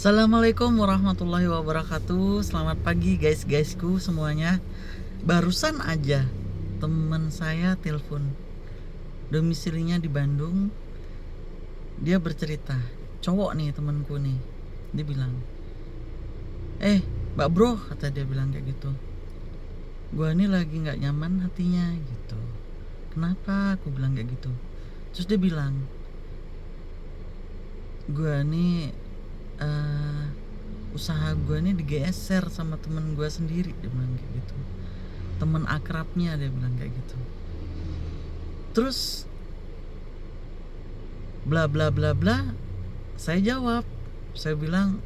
Assalamualaikum warahmatullahi wabarakatuh. Selamat pagi guysku semuanya. Barusan aja teman saya telepon, domisilinya di Bandung. Dia bercerita, cowok nih temanku nih. Dia bilang, Mbak Bro, kata dia bilang kayak gitu, gua nih lagi nggak nyaman hatinya gitu. Kenapa? Aku bilang kayak gitu. Terus dia bilang, gua nih usaha gue nih digeser sama temen gue sendiri. Dia bilang kayak gitu, temen akrabnya, dia bilang kayak gitu. Terus bla bla bla bla, saya jawab, saya bilang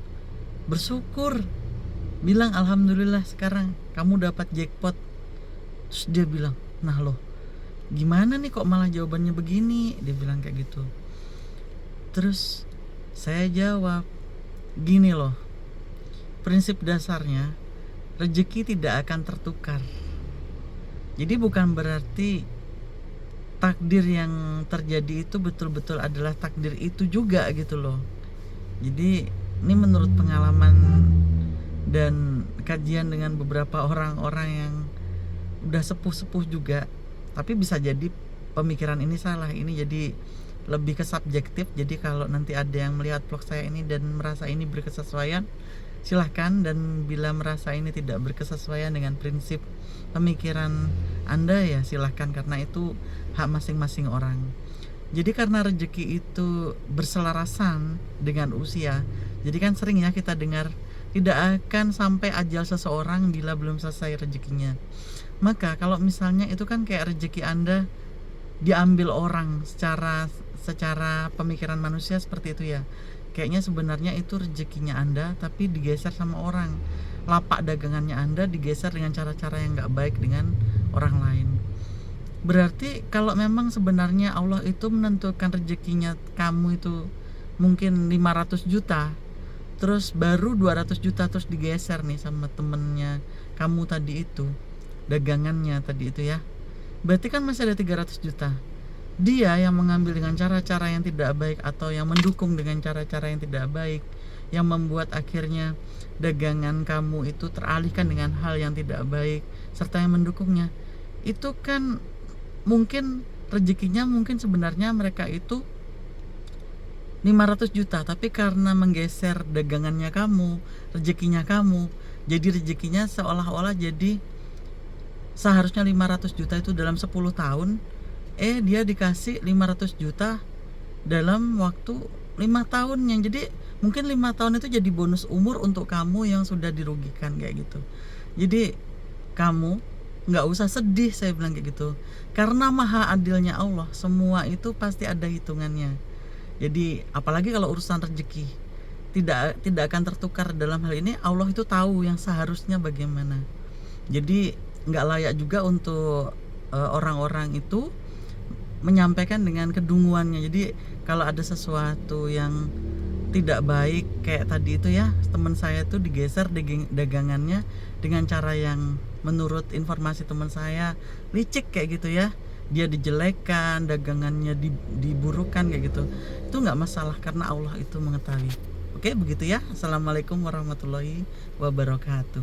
bersyukur, bilang alhamdulillah sekarang kamu dapat jackpot. Terus dia bilang, nah loh gimana nih kok malah jawabannya begini, dia bilang kayak gitu. Terus saya jawab, gini loh, prinsip dasarnya rezeki tidak akan tertukar. Jadi bukan berarti takdir yang terjadi itu betul-betul adalah takdir itu juga gitu loh. Jadi ini menurut pengalaman dan kajian dengan beberapa orang-orang yang udah sepuh-sepuh juga. Tapi bisa jadi pemikiran ini salah, ini jadi lebih ke subjektif. Jadi kalau nanti ada yang melihat vlog saya ini dan merasa ini berkesesuaian, silahkan, dan bila merasa ini tidak berkesesuaian dengan prinsip pemikiran Anda ya silahkan, karena itu hak masing-masing orang. Jadi karena rezeki itu berselarasan dengan usia, jadi kan sering ya kita dengar tidak akan sampai ajal seseorang bila belum selesai rezekinya. Maka kalau misalnya itu kan kayak rezeki Anda diambil orang, secara pemikiran manusia seperti itu ya. Kayaknya sebenarnya itu rezekinya Anda tapi digeser sama orang. Lapak dagangannya Anda digeser dengan cara-cara yang gak baik dengan orang lain. Berarti kalau memang sebenarnya Allah itu menentukan rezekinya kamu itu mungkin 500 juta, terus baru 200 juta terus digeser nih sama temennya kamu tadi itu, dagangannya tadi itu ya, berarti kan masih ada 300 juta. Dia yang mengambil dengan cara-cara yang tidak baik atau yang mendukung dengan cara-cara yang tidak baik, yang membuat akhirnya dagangan kamu itu teralihkan dengan hal yang tidak baik serta yang mendukungnya. Itu kan mungkin rezekinya mungkin sebenarnya mereka itu 500 juta, tapi karena menggeser dagangannya kamu, rezekinya kamu, jadi rezekinya seolah-olah jadi seharusnya 500 juta itu dalam 10 tahun, dia dikasih 500 juta dalam waktu 5 tahunnya. Jadi mungkin 5 tahun itu jadi bonus umur untuk kamu yang sudah dirugikan kayak gitu. Jadi kamu nggak usah sedih, saya bilang kayak gitu, karena maha adilnya Allah, semua itu pasti ada hitungannya. Jadi apalagi kalau urusan rezeki tidak akan tertukar. Dalam hal ini Allah itu tahu yang seharusnya bagaimana. Jadi nggak layak juga untuk orang-orang itu menyampaikan dengan kedunguannya. Jadi kalau ada sesuatu yang tidak baik kayak tadi itu ya, teman saya tuh digeser dagangannya dengan cara yang menurut informasi teman saya licik kayak gitu ya, dia dijelekkan, dagangannya diburukan kayak gitu. Itu nggak masalah karena Allah itu mengetahui. Oke, begitu ya. Assalamualaikum warahmatullahi wabarakatuh.